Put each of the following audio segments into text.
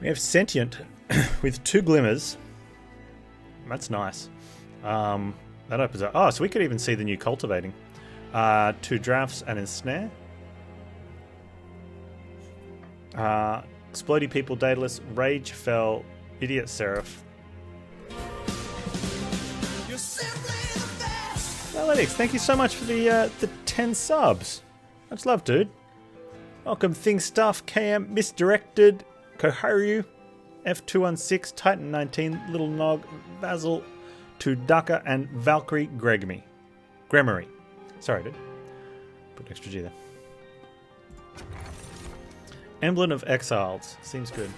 We have Sentient with 2 glimmers. That's nice. That opens up. Oh, so we could even see the new cultivating. 2 drafts and ensnare. Explodey people, Daedalus, Rage Fell, Idiot Seraph. Analytics, thank you so much for the 10 subs. Much love, dude. Welcome, Thing Stuff, KM, Misdirected, Koharu, F216, Titan 19, Little Nog, Basil, Tudaka, and Valkyrie Gremory. Sorry, dude. Put an extra G there. Emblem of Exiles. Seems good.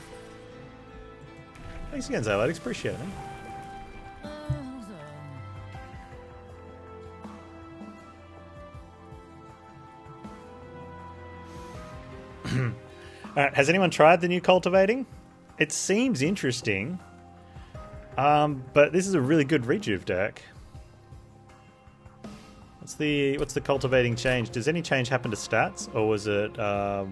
Thanks again, Zalatics. Appreciate it, man. Alright, has anyone tried the new cultivating? It seems interesting. But this is a really good rejuve deck. What's the cultivating change? Does any change happen to stats? Or was it oh,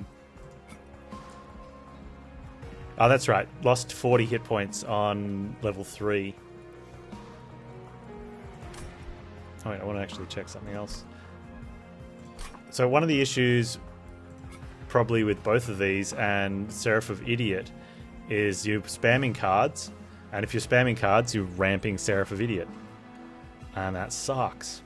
that's right. Lost 40 hit points on level 3. Oh wait, I want to actually check something else. So one of the issues probably with both of these and Seraph of Idiot is you're spamming cards, and if you're spamming cards, you're ramping Seraph of Idiot. And that sucks.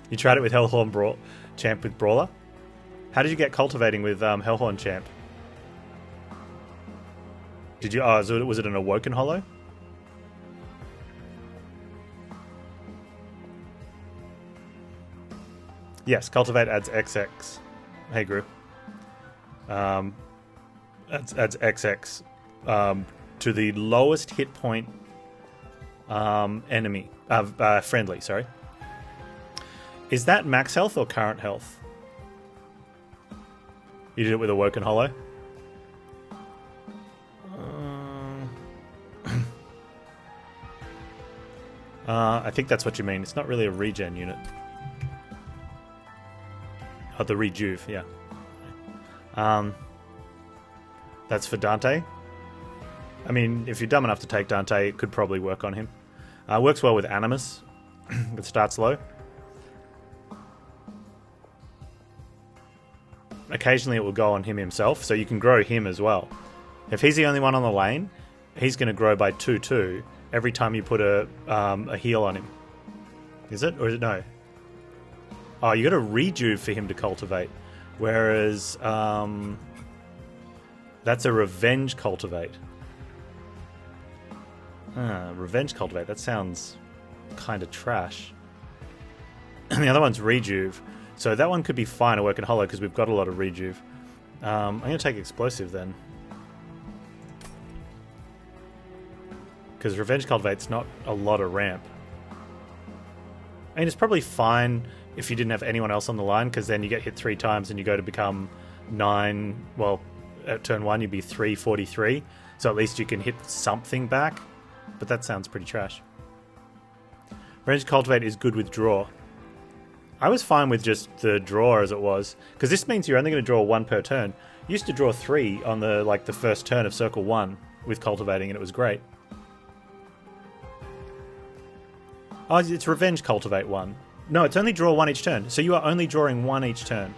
You tried it with Hellhorn Champ with Brawler? How did you get cultivating with Hellhorn Champ? Did you? Oh, was it an Awoken Hollow? Yes, Cultivate adds XX. Hey, Gru. Adds XX to the lowest hit point enemy. Friendly, sorry. Is that max health or current health? You did it with Awoken Hollow? I think that's what you mean. It's not really a regen unit. Oh, the rejuve, yeah. That's for Dante. I mean, if you're dumb enough to take Dante, it could probably work on him. Works well with Animus. It starts low. Occasionally it will go on him himself, so you can grow him as well. If he's the only one on the lane, he's going to grow by 2/2 every time you put a heal on him. Is it? Or is it no? Oh, you got a rejuve for him to cultivate. Whereas, that's a revenge cultivate. Revenge cultivate. That sounds kind of trash. And the other one's rejuve. So that one could be fine to work in Hollow because we've got a lot of rejuve. I'm going to take Explosive then. Because Revenge Cultivate's not a lot of ramp. I mean, it's probably fine if you didn't have anyone else on the line, because then you get hit 3 times and you go to become 9. Well, at turn 1 you'd be 343. So at least you can hit something back. But that sounds pretty trash. Revenge Cultivate is good with draw. I was fine with just the draw as it was, because this means you're only going to draw 1 per turn. You used to draw 3 on the first turn of Circle 1 with Cultivating, and it was great. Oh, it's Revenge Cultivate 1. No, it's only draw 1 each turn, so you are only drawing 1 each turn.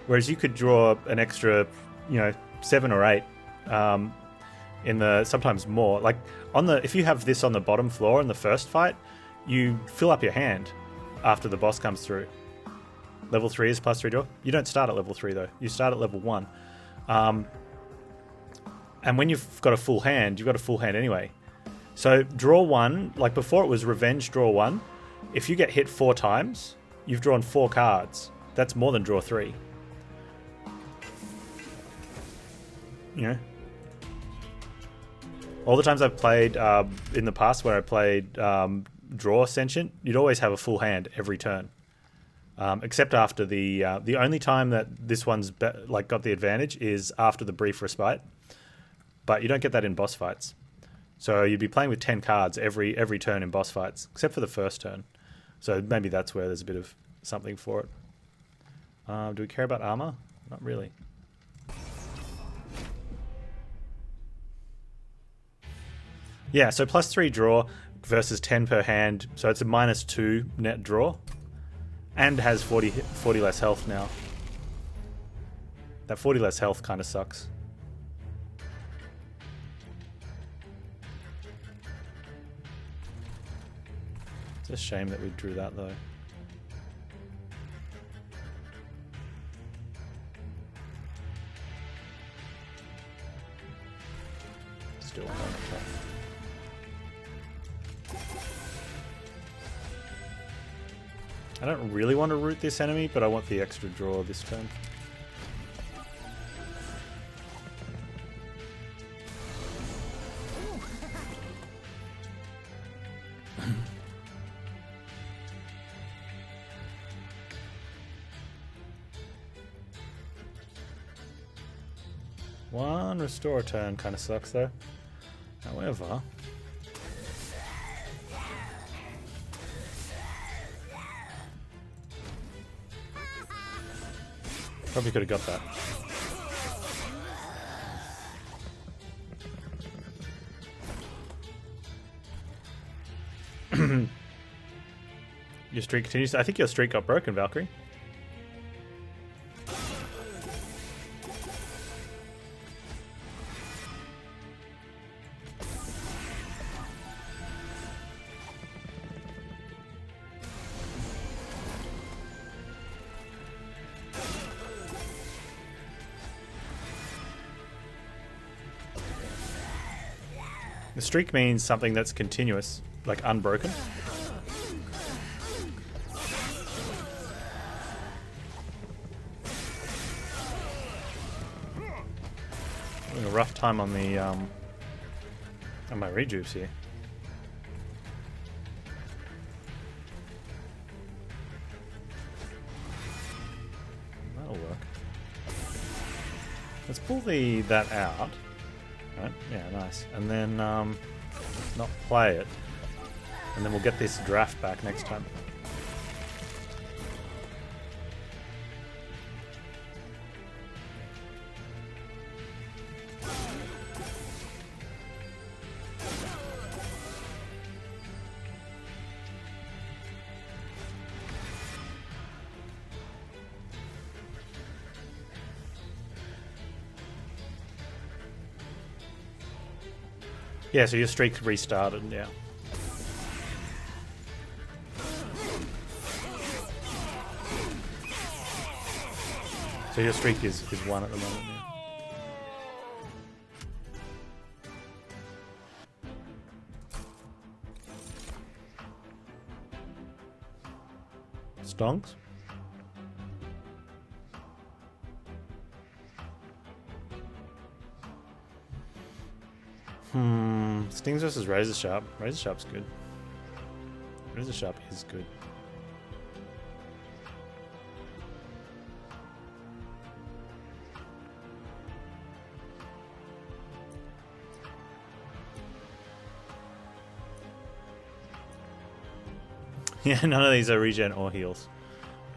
Whereas you could draw an extra, 7 or 8, in the sometimes more. Like if you have this on the bottom floor in the first fight, you fill up your hand after the boss comes through. Level 3 is +3 draw. You don't start at level 3 though. You start at level 1. And when you've got a full hand, you've got a full hand anyway. So draw 1, like before it was Revenge draw 1. If you get hit 4 times, you've drawn 4 cards. That's more than draw 3. All the times I've played in the past where I played draw Sentient, you'd always have a full hand every turn. Except after the only time that this one's got the advantage is after the brief respite. But you don't get that in boss fights. So you'd be playing with 10 cards every turn in boss fights, except for the first turn. So maybe that's where there's a bit of something for it. Do we care about armor? Not really. Yeah, so +3 draw versus 10 per hand, so it's a -2 net draw. And has 40 less health now. That 40 less health kind of sucks. It's a shame that we drew that though. Still on attack. I don't really want to root this enemy, but I want the extra draw this turn. One restore turn kind of sucks though. However, probably could have got that. Your streak continues. I think your streak got broken, Valkyrie. The streak means something that's continuous, like unbroken. Having a rough time on the on my rejuves here. That'll work. Let's pull that out. Right, yeah, nice. And then not play it. And then we'll get this draft back next time. Yeah, so your streak restarted, yeah. So your streak is 1 at the moment, yeah. Stonks? Stings versus Razor Sharp. Razor Sharp's good. Razor Sharp is good. Yeah, none of these are regen or heals.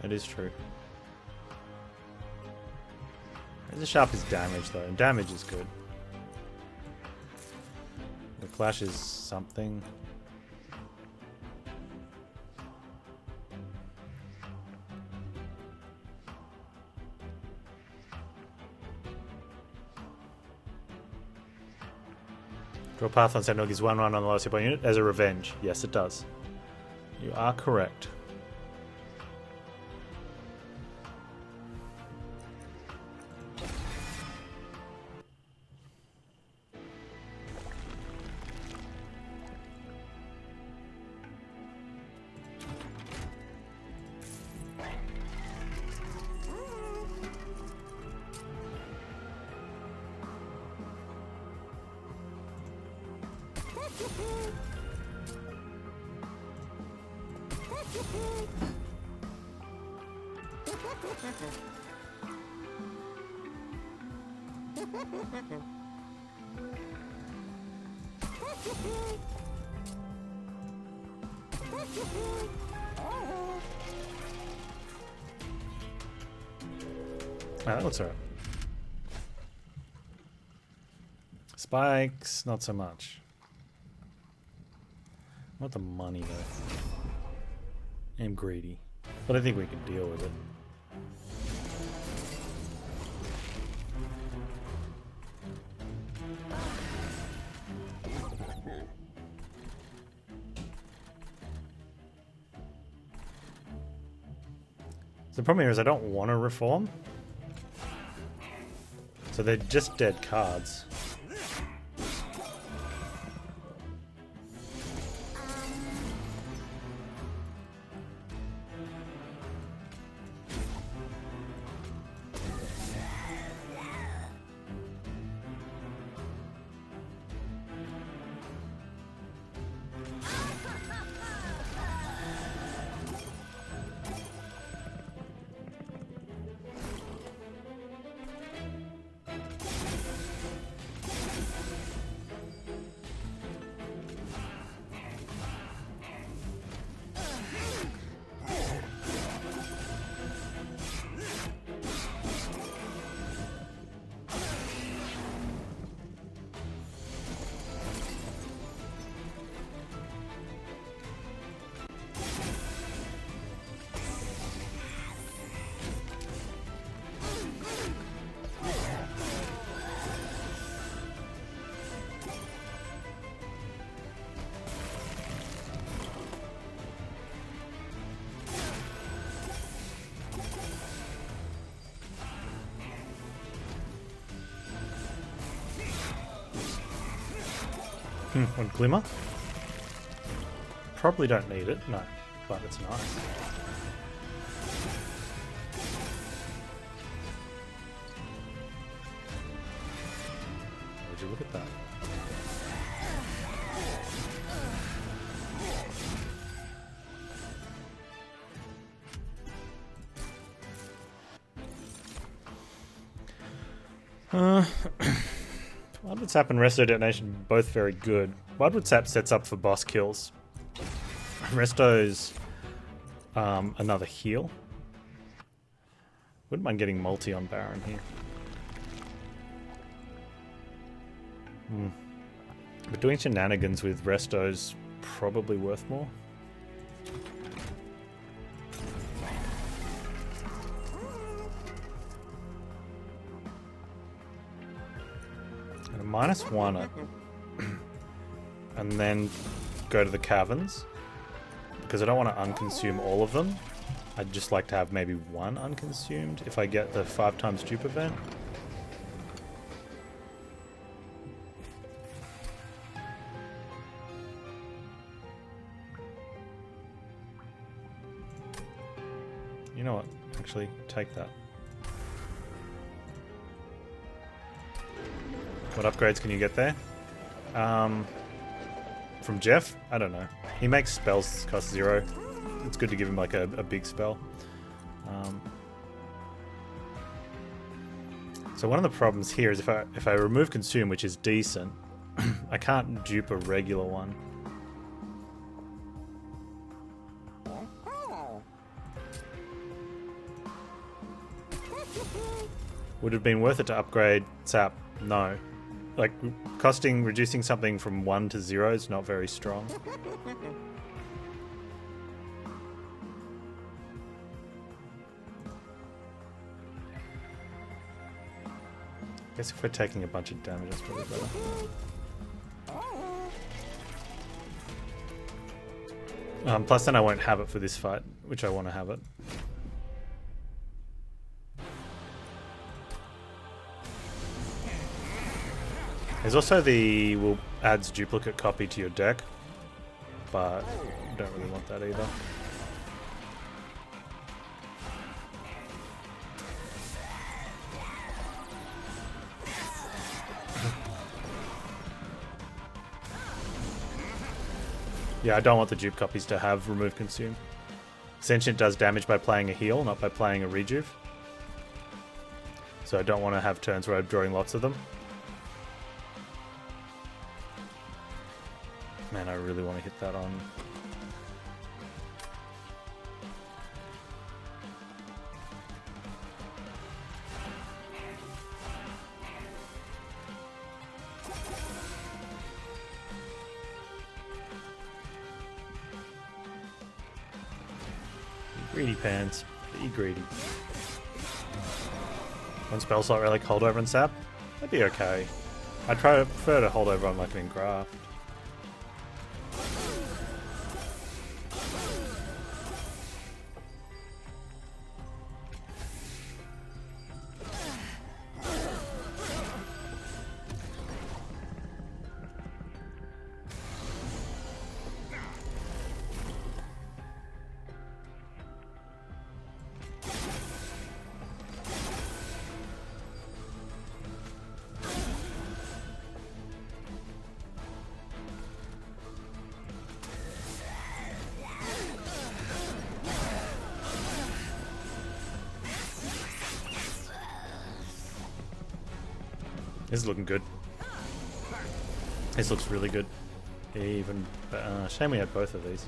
That is true. Razor Sharp is damage though, and damage is good. The Clash is something. Draw path on Sentinel gives 1/1 on the lowest hit point unit as a revenge. Yes, it does. You are correct. That looks alright. Spikes, not so much. I want the money though. I'm greedy. But I think we can deal with it. The problem here is I don't want to reform. So they're just dead cards. One glimmer. Probably don't need it, no, but it's nice. Would you look at that? Bloodwood Sap and Resto Detonation both very good. Bloodwood Sap sets up for boss kills. Resto's another heal. Wouldn't mind getting multi on Baron here. But doing Shenanigans with Resto's probably worth more. -1 and then go to the caverns because I don't want to unconsume all of them. I'd just like to have maybe one unconsumed if I get the 5x dupe event. You know what? Actually, take that. What upgrades can you get there? From Jeff? I don't know. He makes spells cost 0. It's good to give him like a big spell. So one of the problems here is if I remove consume, which is decent, I can't dupe a regular one. Would it have been worth it to upgrade Sap? No. Like, reducing something from 1 to 0 is not very strong. I guess if we're taking a bunch of damage, that's probably better. Plus then I won't have it for this fight, which I want to have it. There's also the adds duplicate copy to your deck, but I don't really want that either. Yeah, I don't want the dupe copies to have remove consume. Sentient does damage by playing a heal, not by playing a rejuve. So I don't want to have turns where I'm drawing lots of them. Man, I really want to hit that on. Greedy Panz. Be greedy. One spell slot relic holdover and sap? That'd be okay. I'd prefer to hold over on like an engraft. This is looking good. This looks really good. Even shame we had both of these.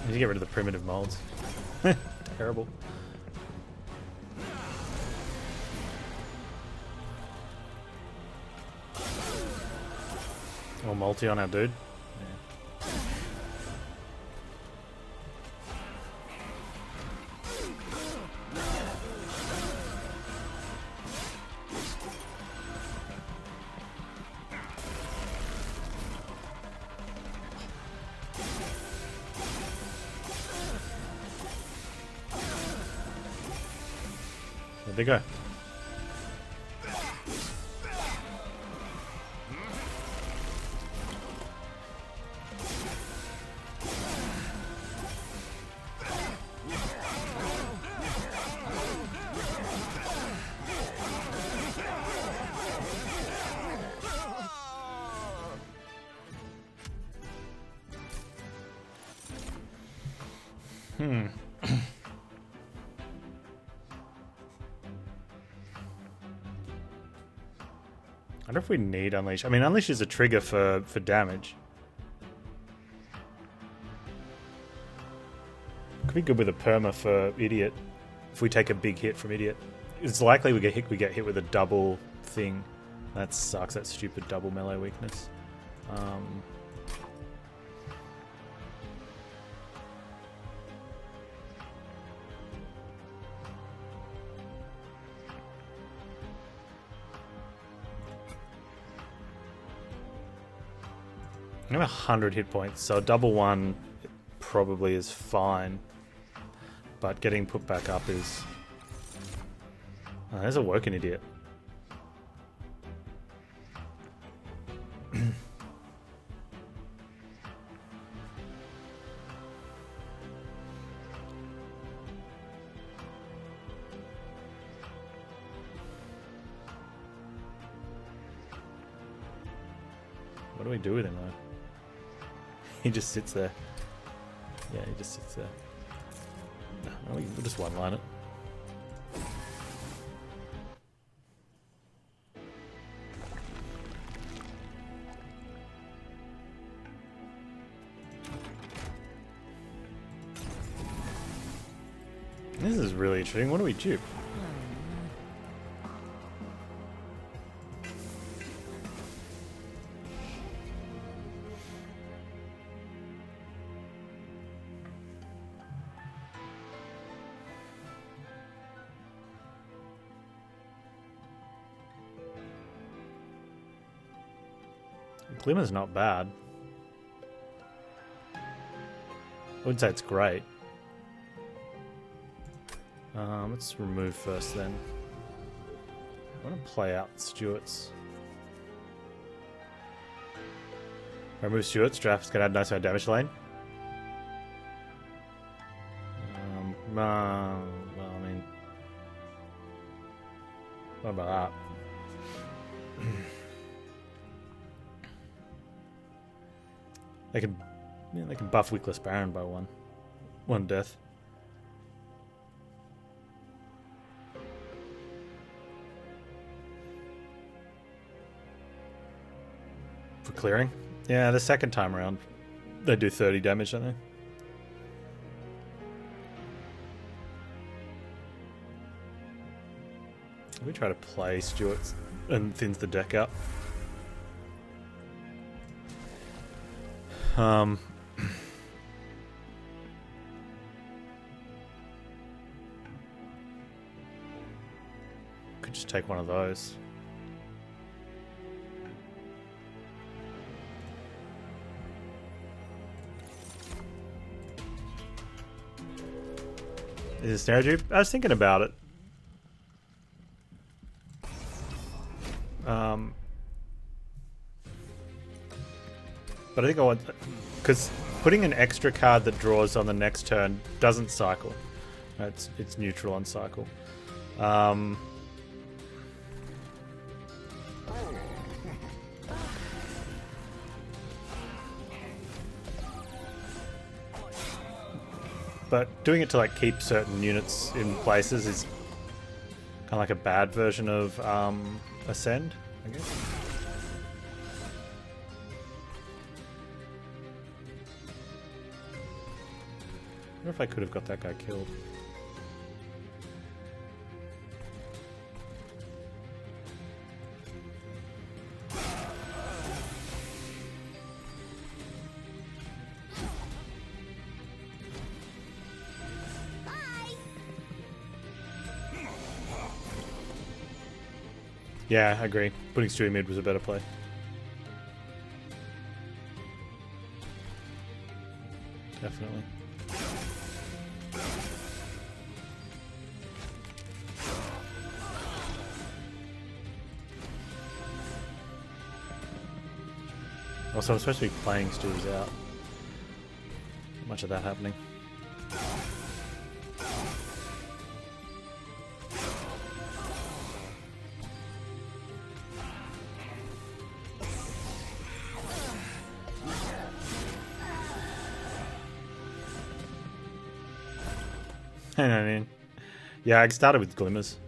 Need to get rid of the primitive molds. Terrible. Or multi on our dude. Yeah. Where'd they go? I wonder if we need Unleash. I mean, Unleash is a trigger for damage. Could be good with a perma for Idiot. If we take a big hit from Idiot. It's likely we get hit with a double thing. That sucks, that stupid double melee weakness. I have 100 hit points, so a double one probably is fine. But getting put back up is... Oh, there's a Awoken Idiot. What do we do with him though? He just sits there. Yeah, he just sits there. No, we'll just one-line it. This is really interesting. What do we dupe? Glimmer's not bad. I wouldn't say it's great. Let's remove first then. I want to play out Stuart's. Remove Stuart's, draft's gonna add nice damage lane. Well, I mean, what about that? They can buff Wickless Baron by one death. For clearing? Yeah, the second time around they do 30 damage, don't they? We try to play Stuart and thins the deck out. Could just take one of those. Is it snare dupe? I was thinking about it. But I think I want, because putting an extra card that draws on the next turn doesn't cycle. It's neutral on cycle. But doing it to like keep certain units in places is kind of like a bad version of Ascend, I guess. I wonder if I could have got that guy killed. Yeah, I agree. Putting Stewie mid was a better play. Definitely. Also, I'm supposed to be playing Stewie's out. Not much of that happening. I mean, yeah, I started with Glimmers.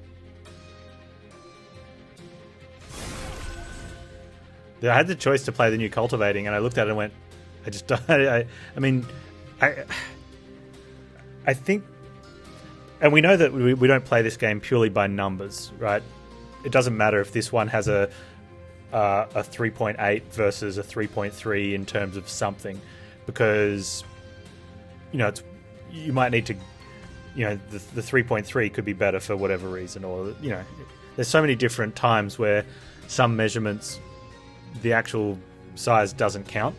I had the choice to play the new Cultivating, and I looked at it and went, I just, I think, and we know that we don't play this game purely by numbers, right? It doesn't matter if this one has a 3.8 versus a 3.3 in terms of something, because, you know, you might need to, you know, the 3.3 could be better for whatever reason, or, you know, there's so many different times where some measurements, the actual size doesn't count.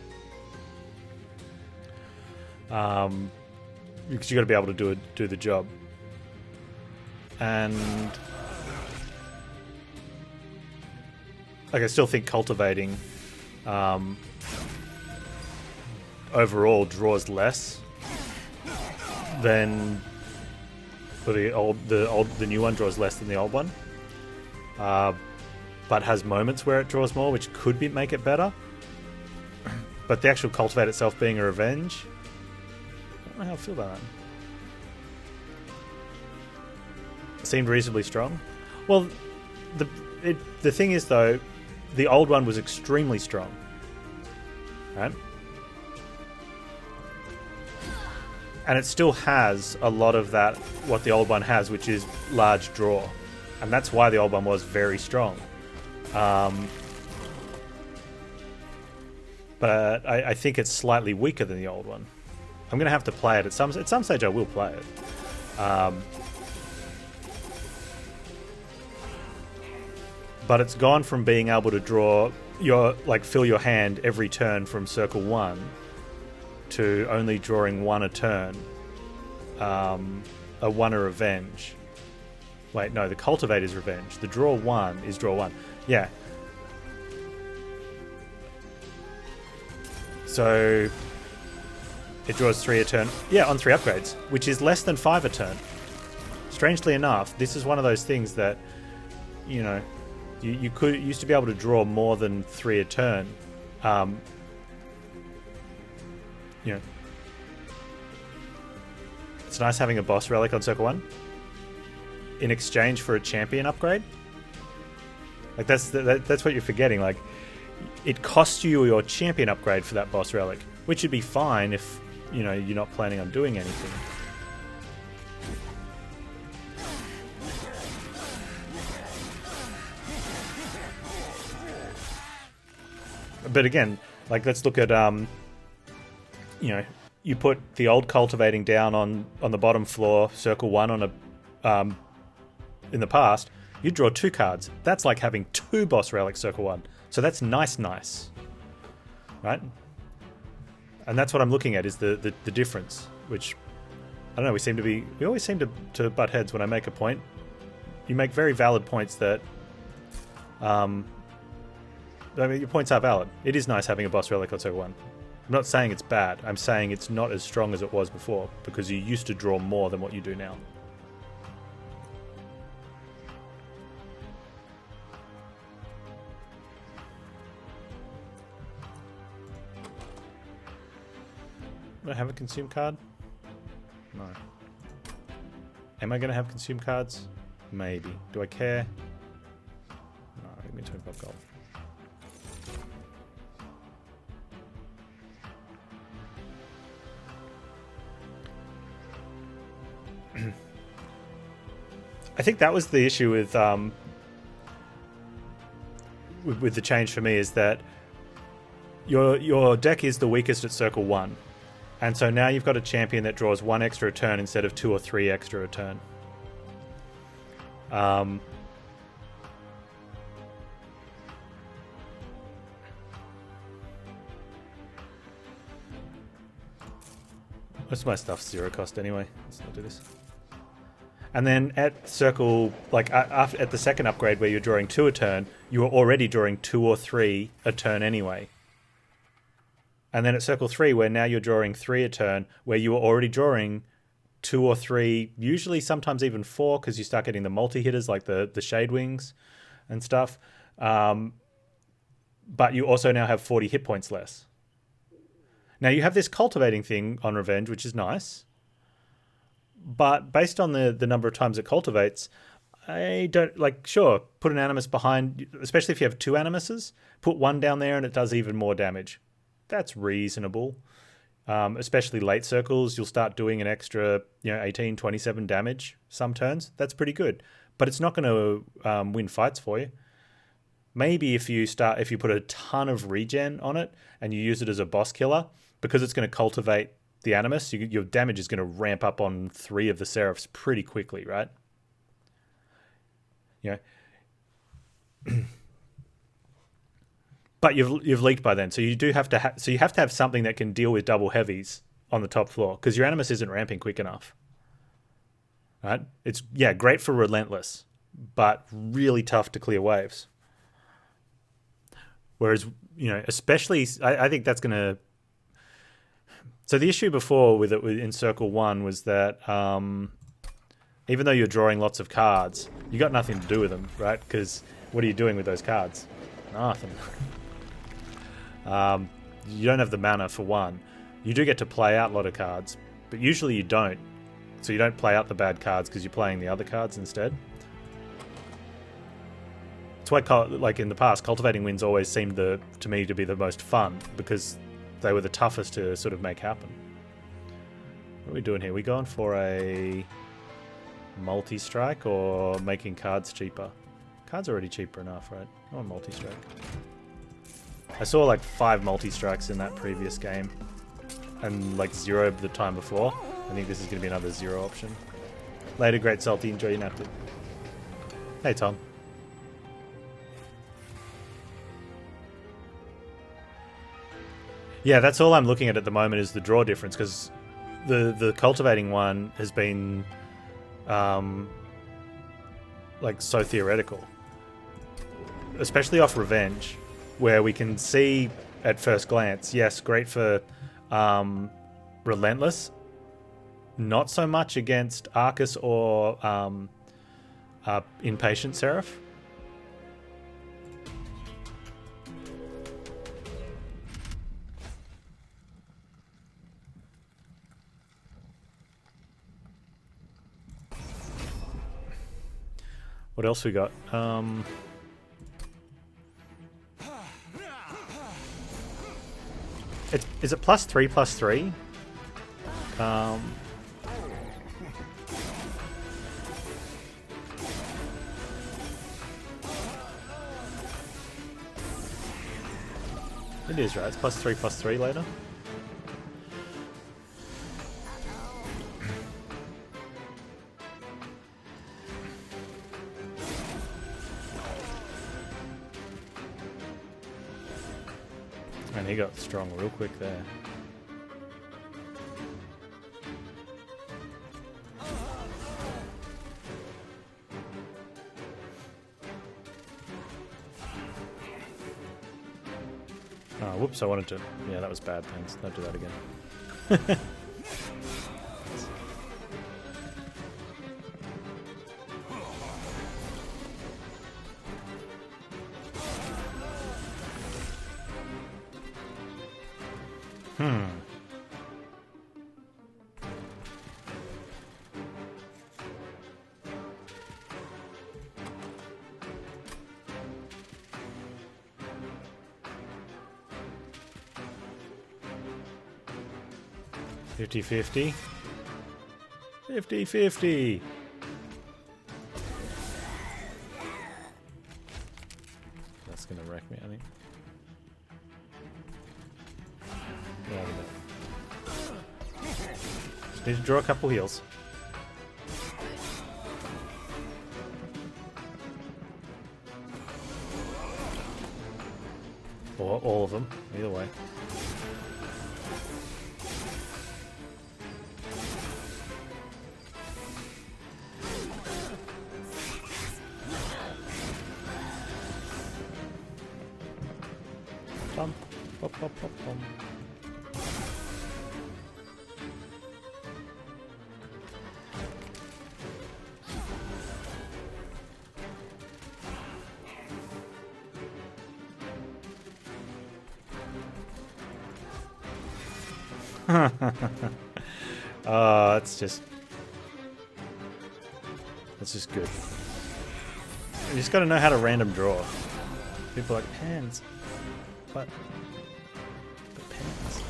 Because you got to be able to do the job. And like, I still think Cultivating overall draws less than, for the new one draws less than the old one, but has moments where it draws more, which could make it better. But the actual Cultivate itself being a revenge, I don't know how I feel about that. It seemed reasonably strong. Well, the thing is though, the old one was extremely strong, right? And it still has a lot of that, what the old one has, which is large draw. And that's why the old one was very strong. But I think it's slightly weaker than the old one. I'm going to have to play it. At some stage I will play it. But it's gone from being able to draw fill your hand every turn from circle 1 to only drawing 1 a turn. A 1 a revenge. Wait, no, the Cultivate is revenge. The draw 1 is draw 1. Yeah. So it draws 3 a turn. Yeah, on 3 upgrades, which is less than 5 a turn. Strangely enough, this is one of those things that, you know, you used to be able to draw more than 3 a turn. You know, it's nice having a boss relic on circle 1 in exchange for a champion upgrade. Like, that's what you're forgetting. Like, it costs you your champion upgrade for that boss relic, which would be fine if, you know, you're not planning on doing anything. but again, like let's look at you know, you put the old cultivating down on the bottom floor, circle 1 on a in the past, you draw 2 cards. That's like having 2 boss relics circle 1. So that's nice, right? And that's what I'm looking at is the difference, which I don't know. We always seem to butt heads when I make a point. You make very valid points that, I mean, your points are valid. It is nice having a boss relic on circle 1. I'm not saying it's bad. I'm saying it's not as strong as it was before because you used to draw more than what you do now. Do I have a consume card? No. Am I going to have consume cards? Maybe. Do I care? No, give me 25 gold. I think that was the issue with the change for me, is that your deck is the weakest at circle 1. And so now you've got a champion that draws 1 extra a turn instead of 2 or 3 extra a turn. Most of my stuff's 0 cost anyway. Let's not do this. And then at circle, like at the second upgrade where you're drawing 2 a turn, you were already drawing 2 or 3 a turn anyway. And then at circle 3, where now you're drawing 3 a turn, where you were already drawing 2 or 3, usually sometimes even 4, because you start getting the multi-hitters like the Shade Wings and stuff. But you also now have 40 hit points less. Now you have this cultivating thing on Revenge, which is nice. But based on the number of times it cultivates, I don't, like, sure, put an Animus behind, especially if you have 2 Animuses, put 1 down there and it does even more damage. That's reasonable. Especially late circles, you'll start doing an extra, 18, 27 damage some turns. That's pretty good. But it's not going to win fights for you. Maybe if you put a ton of regen on it and you use it as a boss killer, because it's going to cultivate the Animus, your damage is going to ramp up on 3 of the Seraphs pretty quickly, right? But you've leaked by then, so you do have to you have to have something that can deal with double heavies on the top floor, because your Animus isn't ramping quick enough. Right? It's great for Relentless, but really tough to clear waves. Whereas, especially, I think that's going to... So the issue before with it in Circle 1 was that even though you're drawing lots of cards, you got nothing to do with them, right? Because what are you doing with those cards? Nothing. You don't have the mana for 1. You do get to play out a lot of cards, but usually you don't. So you don't play out the bad cards because you're playing the other cards instead. That's why, like in the past, cultivating wins always seemed to me to be the most fun, because they were the toughest to sort of make happen. What are we doing here? We going for a multi-strike or making cards cheaper? Cards are already cheaper enough, right? I want multi-strike. I saw like 5 multi-strikes in that previous game, and like 0 the time before. I think this is going to be another 0 option. Later, Great Salty. Enjoy your napkin. Hey, Tom. Yeah, that's all I'm looking at the moment is the draw difference, because the cultivating one has been like so theoretical, especially off Revenge, where we can see at first glance, yes, great for Relentless, not so much against Arcus or Impatient Seraph. What else we got? Is it +3/+3? It is, right? It's +3/+3 later. And he got strong real quick there. Oh, whoops, I wanted to... Yeah, that was bad, Panz. Don't do that again. Hmm. $50-50. 50-50. That's gonna wreck me, I think. Yeah, we go. Just need to draw a couple heals. Or all of them, either way. Pop, pop, pop, pop, pop. That's just good. You just gotta know how to random draw. People are like, Panz. What? But Panz.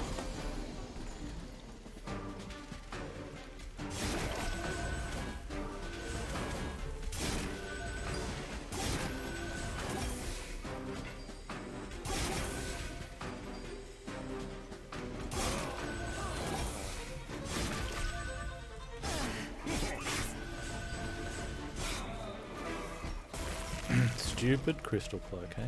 Stupid crystal cloak, eh?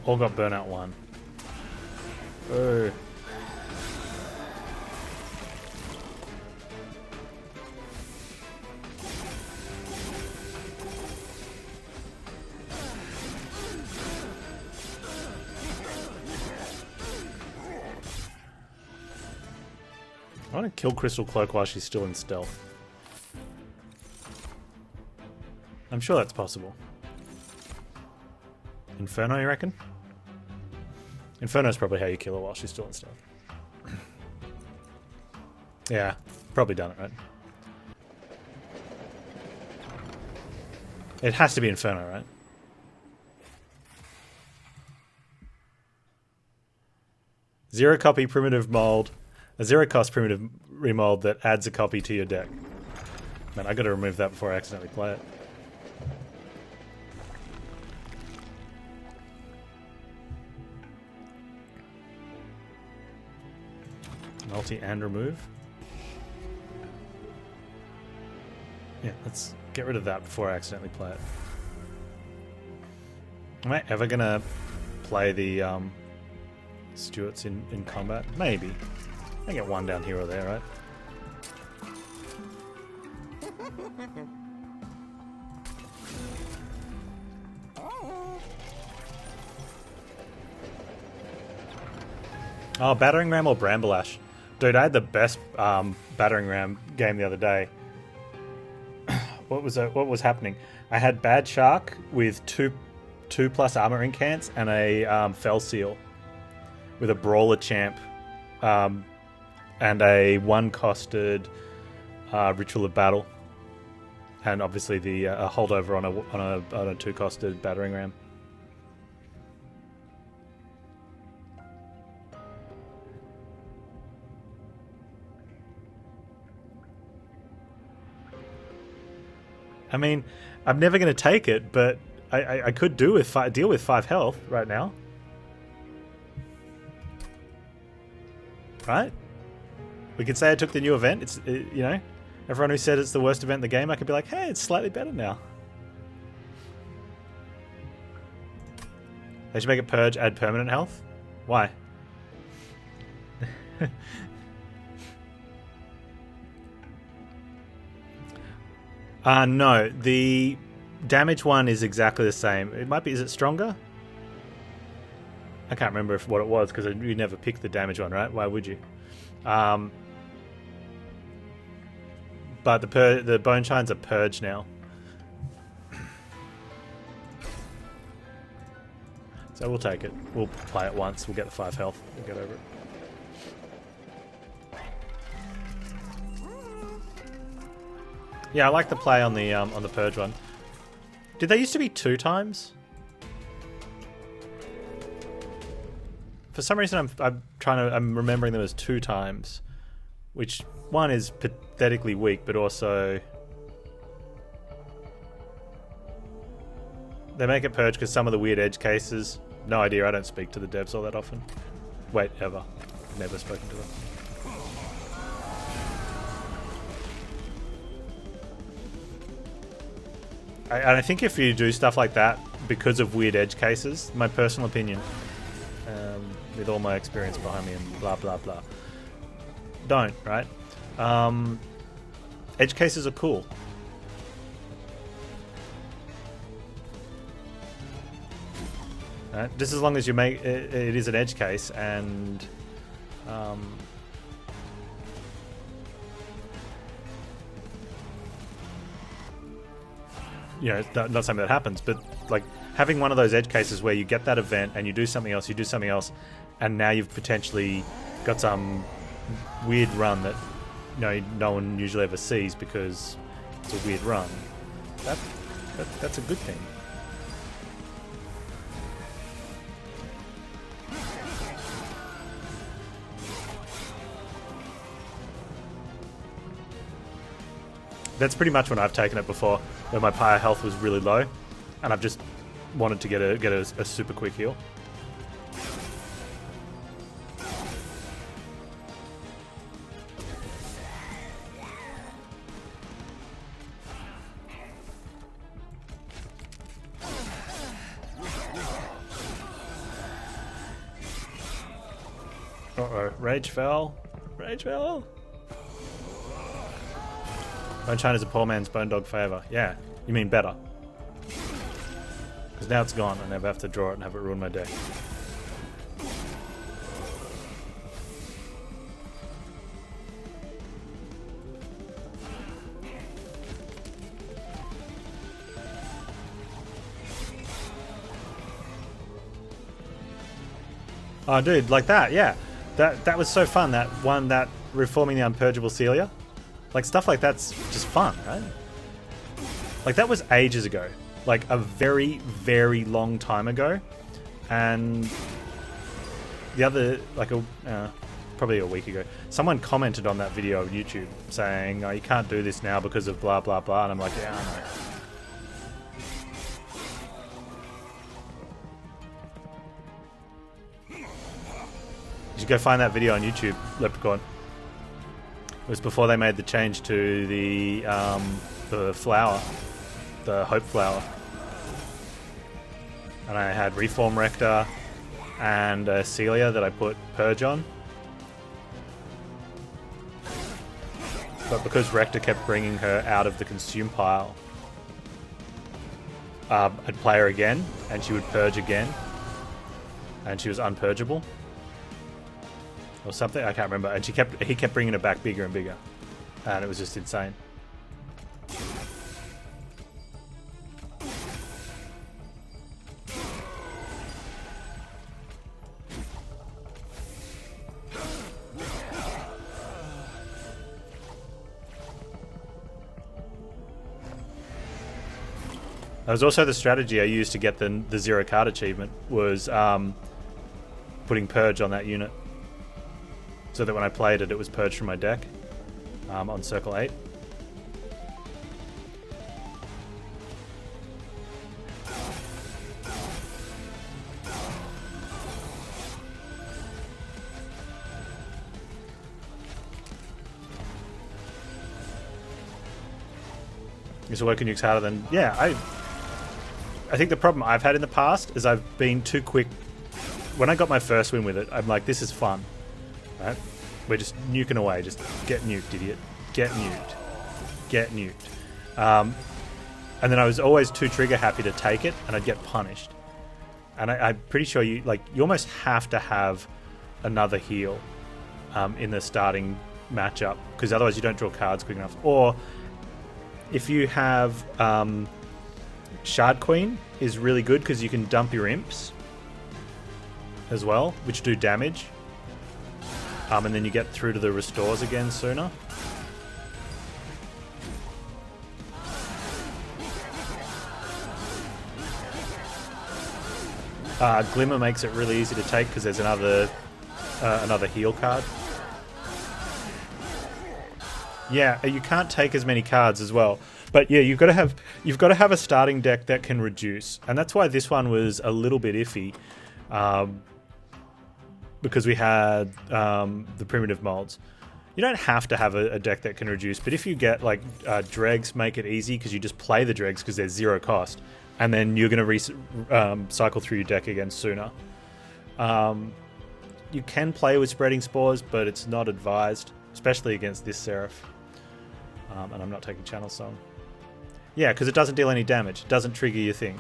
All got burnout 1. Oh. I want to kill Crystal Cloak while she's still in stealth. I'm sure that's possible. Inferno, you reckon? Inferno's probably how you kill her while she's still in stealth. Yeah, probably done it, right? It has to be Inferno, right? Zero copy primitive mold. A zero cost primitive remold that adds a copy to your deck. Man, I gotta remove that before I accidentally play it. Multi and remove. Yeah, let's get rid of that before I accidentally play it. Am I ever gonna play the Stuarts in combat? Maybe. I get one down here or there, right? Oh, Battering Ram or Bramble Ash? Dude, I had the best Battering Ram game the other day. What was happening? I had Bad Shark with 2+ armor incants and a Fell Seal with a Brawler Champ. And a 1-costed Ritual of Battle, and obviously the a holdover on a 2-costed Battering Ram. I mean, I'm never going to take it, but I could deal with 5 health right now. Right? We could say I took the new event. You know, everyone who said it's the worst event in the game, I could be like, hey, it's slightly better now. They should make it purge, add permanent health. Why? No, the damage one is exactly the same. It might be. Is it stronger? I can't remember what it was because you never picked the damage one, right? Why would you? But the bone shines are purged now. So we'll take it. We'll play it once. We'll get the 5 health. We'll get over it. Yeah, I like the play on the purge one. Did they used to be 2 times? For some reason, I'm remembering them as 2 times, which one is pathetically weak, but also they make it purge because some of the weird edge cases. No idea. I don't speak to the devs all that often. Wait, ever. Never spoken to them. And I think if you do stuff like that because of weird edge cases, my personal opinion, with all my experience behind me and blah blah blah, don't, right? Edge cases are cool. Right? Just as long as you make it is an edge case and you know, not something that happens, but like having one of those edge cases where you get that event and you do something else, and now you've potentially got some weird run that no one usually ever sees because it's a weird run. That's a good thing. That's pretty much when I've taken it before, where my pyre health was really low, and I've just wanted to get a super quick heal. Uh-oh, rage fell. Rage fell. Bone Shine is a poor man's bone dog forever. Yeah, you mean better. Because now it's gone, I never have to draw it and have it ruin my deck. Oh, dude, like that, yeah. That was so fun. That one, that reforming the unpurgeable Celia. Like, stuff like that's just fun, right? Like, that was ages ago. Like, a very, very long time ago. And the other, like, probably a week ago, someone commented on that video on YouTube saying, oh, you can't do this now because of blah, blah, blah. And I'm like, yeah, I know. You should go find that video on YouTube, Leprechaun. It was before they made the change to the flower, the Hope Flower. And I had Reform Rector and Celia that I put Purge on. But because Rector kept bringing her out of the consume pile, I'd play her again, and she would Purge again. And she was unpurgeable. Or something, I can't remember. And he kept bringing it back bigger and bigger, and it was just insane. That was also the strategy I used to get the 0 card achievement, was putting Purge on that unit. So that when I played it, it was purged from my deck on Circle 8. Is Awoken nukes harder than... Yeah, I think the problem I've had in the past is I've been too quick. When I got my first win with it, I'm like, this is fun. Right? We're just nuking away. Just get nuked, idiot. Get nuked. Get nuked. And then I was always too trigger happy to take it, and I'd get punished. And I'm pretty sure you almost have to have another heal in the starting matchup, because otherwise you don't draw cards quick enough. Or if you have Shard Queen is really good because you can dump your imps as well, which do damage. And then you get through to the restores again sooner. Glimmer makes it really easy to take because there's another heal card. Yeah, you can't take as many cards as well. But yeah, you've got to have a starting deck that can reduce, and that's why this one was a little bit iffy, because we had the primitive molds. You don't have to have a deck that can reduce, but if you get like dregs, make it easy because you just play the dregs because they're 0 cost, and then you're going to cycle through your deck again sooner. You can play with spreading spores, but it's not advised, especially against this Seraph. And I'm not taking Channel Song. Yeah, because it doesn't deal any damage. It doesn't trigger your thing.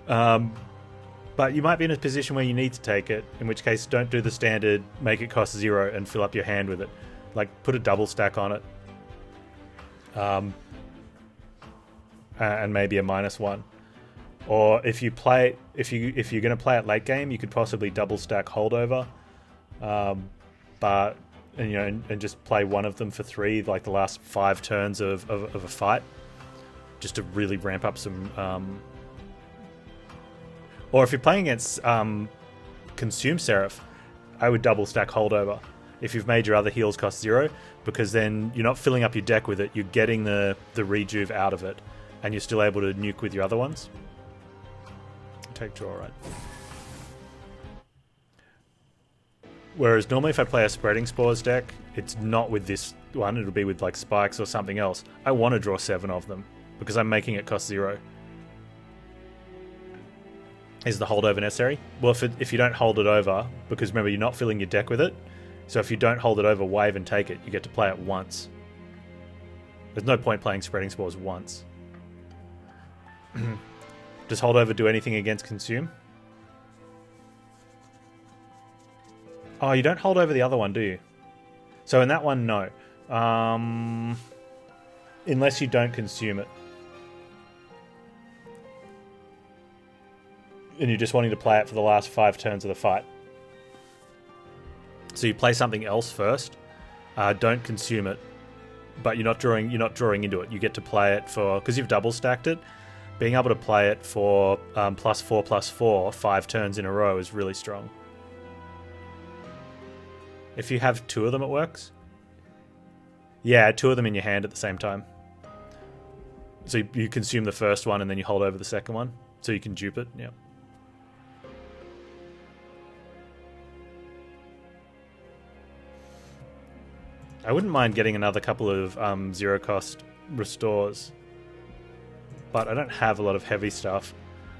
Right? But you might be in a position where you need to take it, in which case don't do the standard, make it cost 0 and fill up your hand with it. Like, put a double stack on it. And maybe a -1. Or if you play, if you're going to play it late game, you could possibly double stack holdover. And just play one of them for 3, like the last 5 turns of a fight, just to really ramp up some. Or if you're playing against Consume Seraph, I would double stack holdover. If you've made your other heals cost 0, because then you're not filling up your deck with it, you're getting the rejuve out of it, and you're still able to nuke with your other ones. Take draw, right? Whereas normally if I play a Spreading Spores deck, it's not with this one, it'll be with like Spikes or something else. I want to draw 7 of them, because I'm making it cost 0. Is the holdover necessary? Well, if you don't hold it over, because remember, you're not filling your deck with it, so if you don't hold it over, wave and take it, you get to play it once. There's no point playing Spreading Spores once. Does holdover do anything against Consume? Oh, you don't hold over the other one, do you? So in that one, no. Unless you don't consume it. And you're just wanting to play it for the last 5 turns of the fight. So you play something else first. Don't consume it. But you're not drawing into it. You get to play it for... Because you've double stacked it. Being able to play it for +4/+4 5 turns in a row is really strong. If you have 2 of them, it works. Yeah, 2 of them in your hand at the same time. So you consume the first one and then you hold over the second one. So you can dupe it, yeah. I wouldn't mind getting another couple of 0 cost restores. But I don't have a lot of heavy stuff.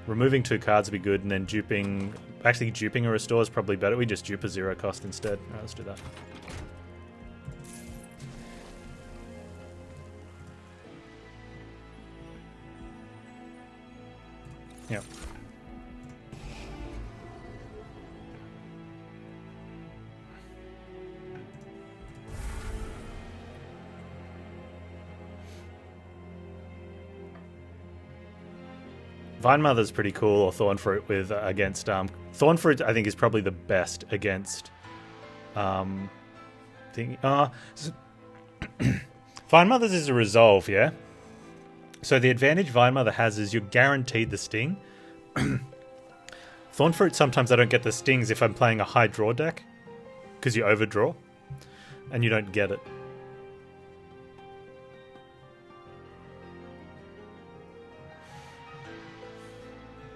Removing 2 cards would be good, and then duping... Actually, duping a restore is probably better. We just dupe a 0 cost instead. Alright, let's do that. Yeah. Vine Mother's pretty cool, or Thorn Fruit with against Thorn Fruit. I think is probably the best against Vine Mother's is a resolve, yeah. So the advantage Vine Mother has is you're guaranteed the sting. Thorn Fruit, sometimes I don't get the stings if I'm playing a high draw deck, because you overdraw and you don't get it.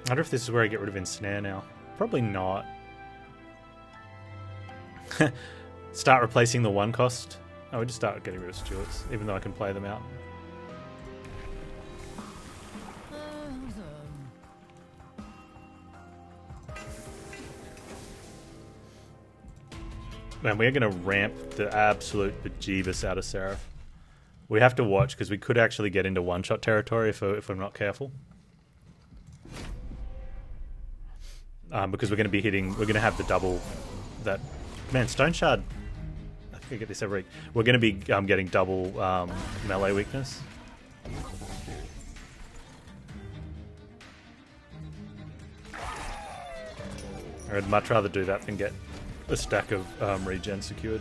I wonder if this is where I get rid of Ensnare now. Probably not. Start replacing the 1 cost Oh, we just started getting rid of Stuarts, even though I can play them out. Man, we're going to ramp the absolute bejeebus out of Seraph. We have to watch, because we could actually get into one-shot territory if we're not careful. Because we're going to be hitting... We're going to have the double... That... Man, Stone Shard... I think I get this every week. We're going to be getting double melee weakness. I'd much rather do that than get a stack of regen secured.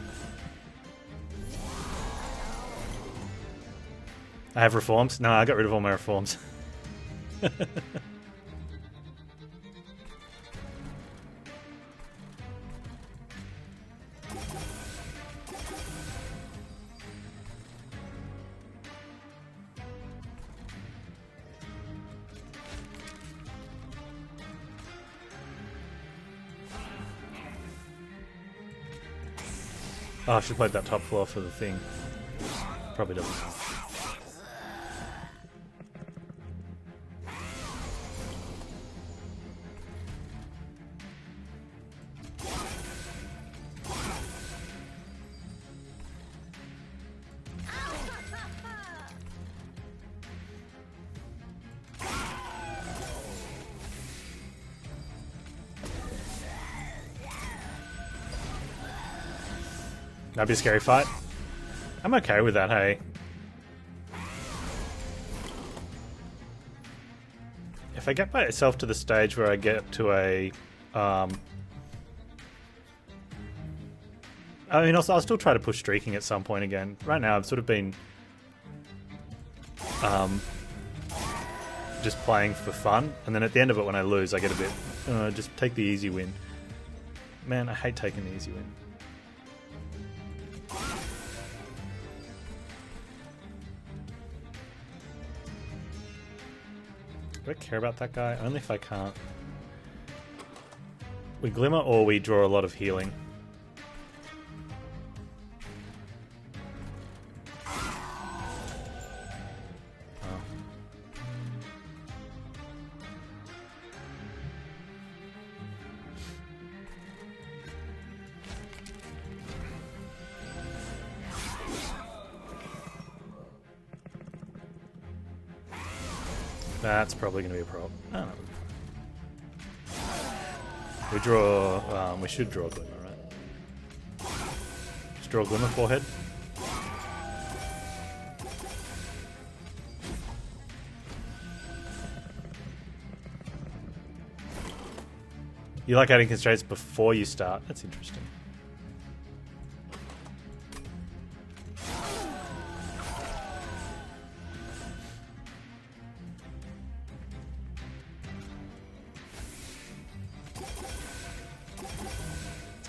I have reforms? No, I got rid of all my reforms. Oh, I should have played that top floor for the thing. Probably doesn't. That'd be a scary fight. I'm okay with that, hey. If I get myself to the stage where I get to a... I mean, I'll still try to push streaking at some point again. Right now, I've sort of been... just playing for fun. And then at the end of it, when I lose, I get a bit... just take the easy win. Man, I hate taking the easy win. Do I care about that guy? Only if I can't. We glimmer or we draw a lot of healing. Oh. That's probably going to be a problem. Oh, no. We draw... we should draw a Glimmer, right? Just draw a Glimmer forehead. You like adding constraints before you start? That's interesting.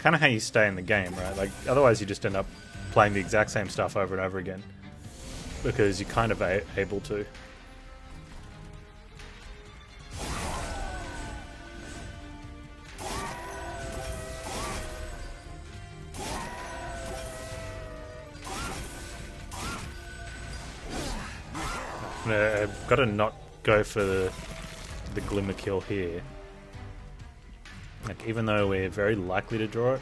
Kind of how you stay in the game, right? Like, otherwise you just end up playing the exact same stuff over and over again because you're kind of able to. I've got to not go for the Glimmer kill here. Like, even though we're very likely to draw it,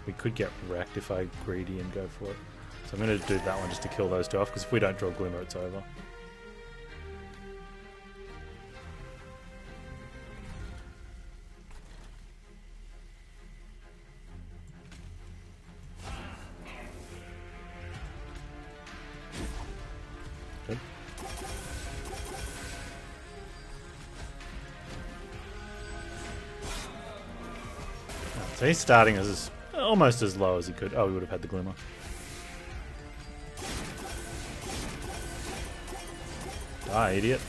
we could get wrecked if I greedy and go for it. So I'm going to do that one just to kill those two off, because if we don't draw Glimmer, it's over. Good. So he's starting as almost as low as he could. Oh, he would have had the Glimmer. Die, idiot.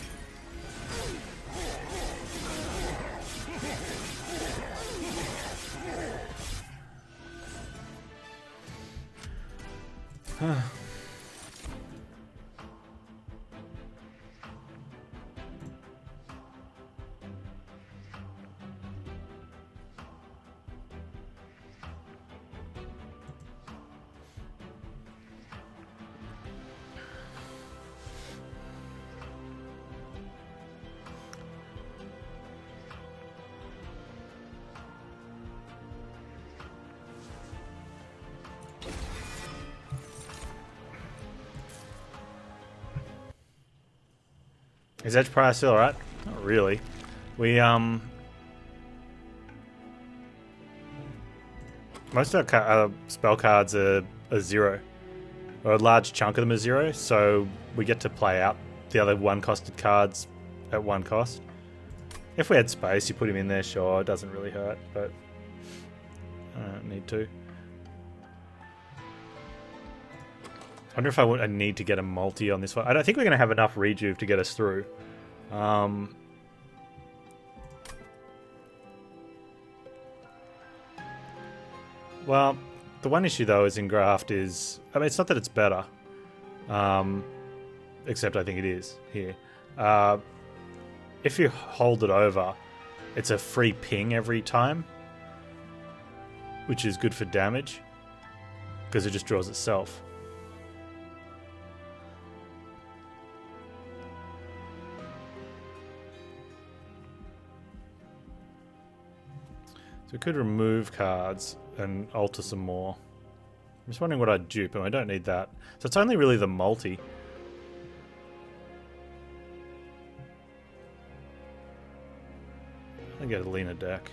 Is Edge Prior still alright? Not really. We, most of our spell cards are 0. Or a large chunk of them are 0, so we get to play out the other 1-costed cards at 1 cost. If we had space, you put him in there, sure, it doesn't really hurt, but I don't need to. I wonder if I need to get a multi on this one. I don't think we're going to have enough rejuve to get us through. Well, the one issue though is Engraft is... I mean, it's not that it's better. Except I think it is here. If you hold it over, it's a free ping every time. Which is good for damage. Because it just draws itself. So we could remove cards and alter some more. I'm just wondering what I'd dupe, and I don't need that. So it's only really the multi. I get a leaner deck.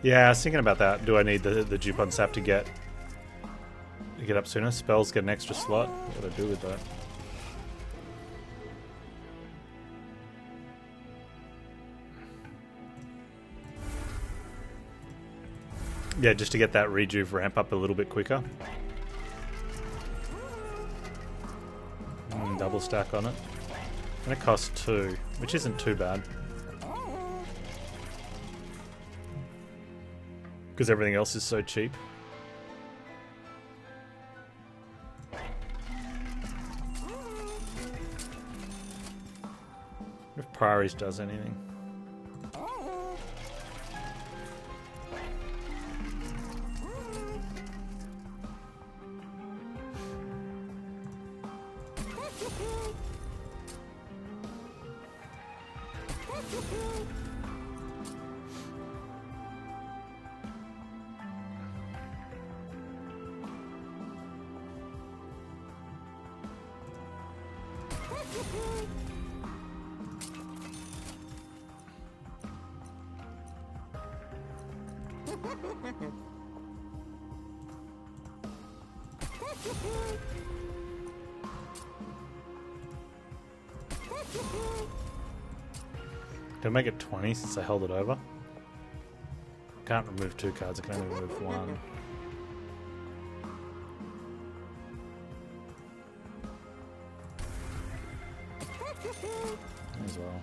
Yeah, I was thinking about that. Do I need the dupe on sap to get up sooner? Spells get an extra slot. What do I do with that? Yeah, just to get that rejuve ramp up a little bit quicker. Double stack on it. And it costs 2, which isn't too bad. Because everything else is so cheap. If Priorities does anything. Did I make it 20 since I held it over? Can't remove 2 cards, I can only remove 1. As well.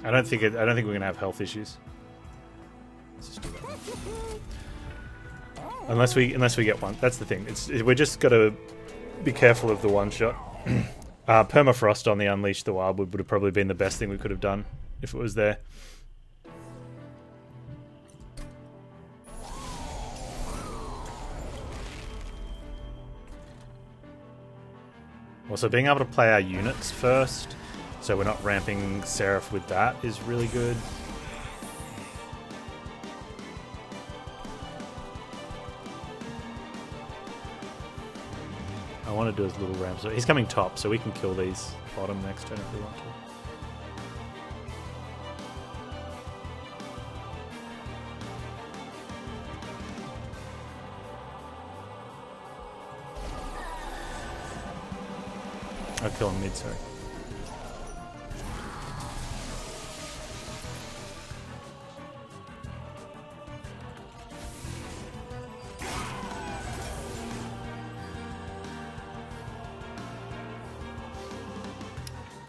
I don't think we're gonna have health issues. Let's just do that. Unless we get one. That's the thing. We're just gotta be careful of the one shot. Permafrost on the Unleash the Wild would have probably been the best thing we could have done if it was there. Also, being able to play our units first, so we're not ramping Seraph with that, is really good. I want to do his little ramp. So he's coming top, so we can kill these bottom next turn if we want to. I'll kill him mid, sorry.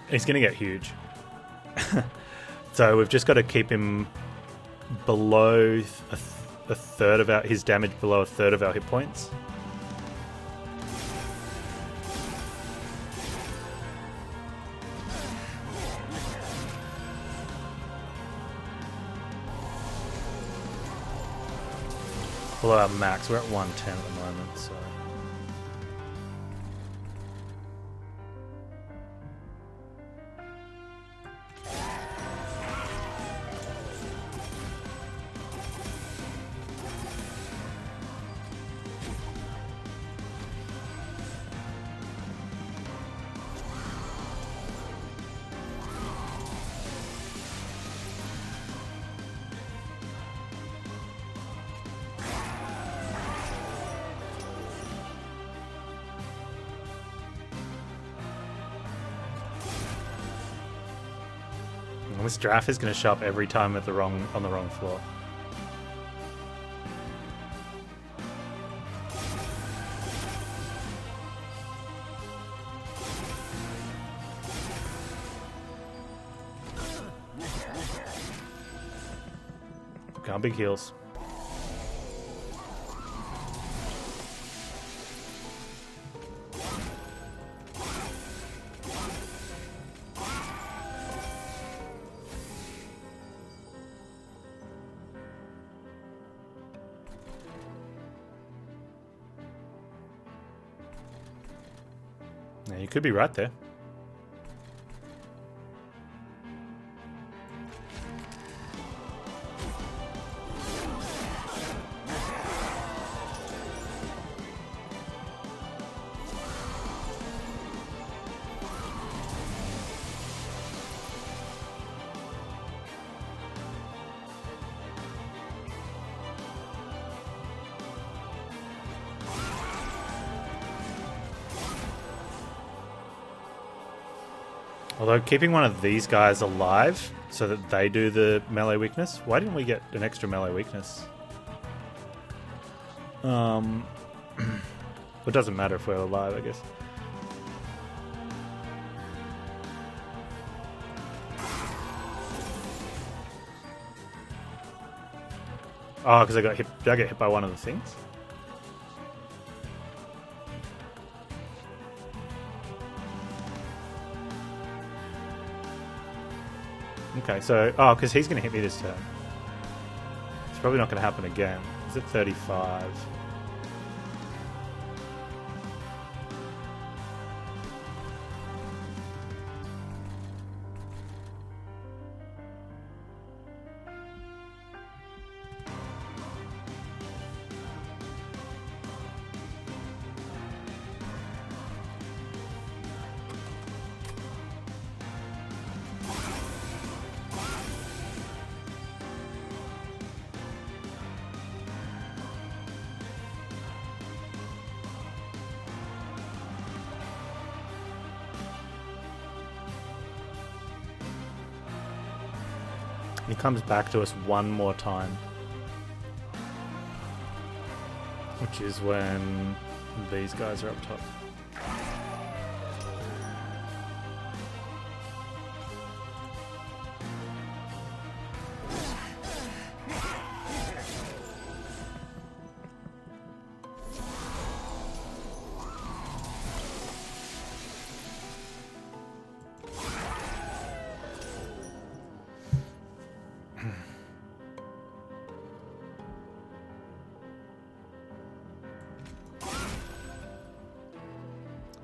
He's going to get huge. So we've just got to keep him below a third of his damage below a third of our hit points. Below our max, we're at 110 at the moment, so... And this draft is going to show up every time on the wrong floor. Got big heals. Yeah, you could be right there. Although keeping one of these guys alive so that they do the melee weakness. Why didn't we get an extra melee weakness? It doesn't matter if we're alive, I guess. Oh, because I got hit. Did I get hit by one of the things? Okay, so... Oh, because he's going to hit me this turn. It's probably not going to happen again. Is it 35? He comes back to us one more time. Which is when these guys are up top.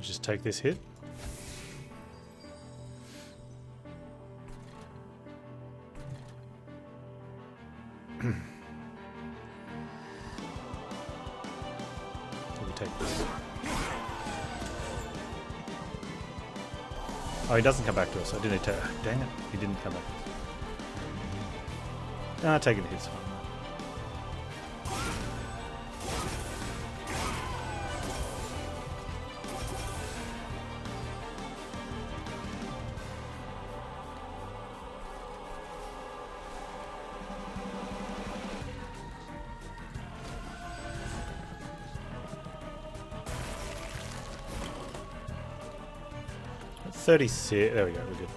Just take this hit. Let me take this. Oh, he doesn't come back to us. I didn't take. Dang it, he didn't come back. Nah, taking the hits fine. There we go, we're good.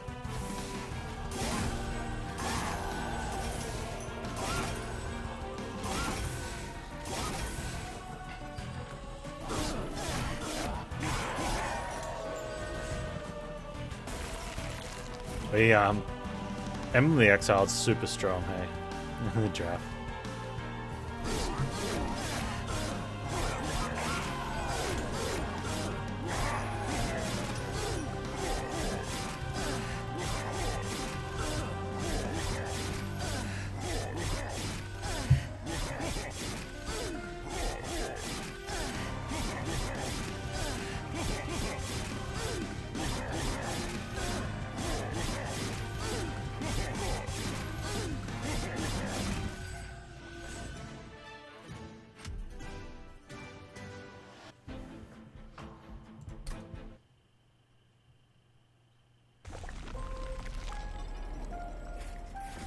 Emily Exile's super strong, hey? In the draft.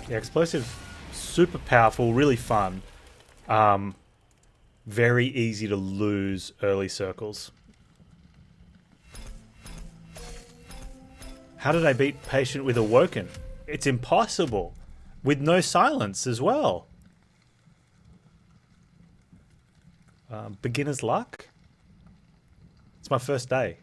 Yeah, explosive, super powerful, really fun. Very easy to lose early circles. How did I beat Patient with Awoken? It's impossible. With no silence as well. Beginner's luck? It's my first day.